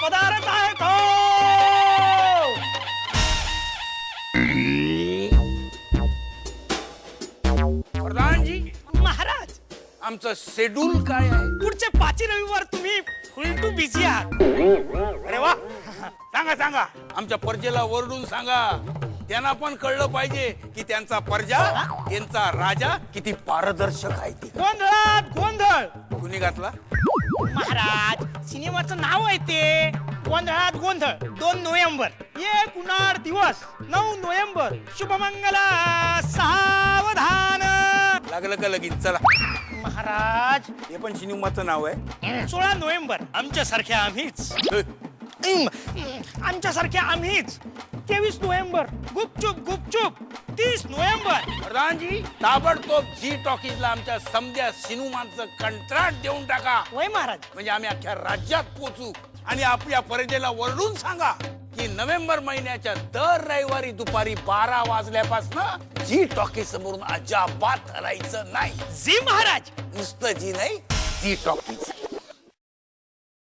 पदार्थ आहे तो. प्रधानजी, महाराज, आमचं शेड्यूल काय आहे? पुढचे 5 रविवार तुम्ही फुल टू बिझी आहात. अरे वा, सांगा सांगा, आमच्या प्रजेला ओरडून सांगा. त्यांना पण कळलं पाहिजे की त्यांचा प्रजा, त्यांचा राजा किती पारदर्शक आहे ते. गोंधळात गोंधळ. कुणी घातला? महाराज, सिनेमाचं नाव आहे ते गोंधळात गोंधळ. 2 नोव्हेंबर, एक उन्हाळ दिवस. 9 नोव्हेंबर, शुभमंगला सावधान. लागलं का लगीन? चला. महाराज, हे पण सिनेमाचं नाव आहे. 16 नोव्हेंबर, आमच्यासारख्या आम्हीच. आमच्यासारख्या आम्हीच. 23 नोव्हेंबर, गुपचूप गुपचूप. 30 नोव्हेंबर. प्रधानजी, ताबडतोब झी टॉकीजला आमच्या समध्या सिनेमाचं कंत्राट देऊन टाका. वय महाराज. म्हणजे आम्ही अख्ख्या राज्यात पोहोचू आणि आपल्या प्रजेला ओरडून सांगा की नोव्हेंबर महिन्याच्या दर रविवारी दुपारी 12 वाजल्यापासून झी टॉकीज समोरून अजिबात हलायचं नाही. जी महाराज. नुसतं झी नाही, झी टॉकीज.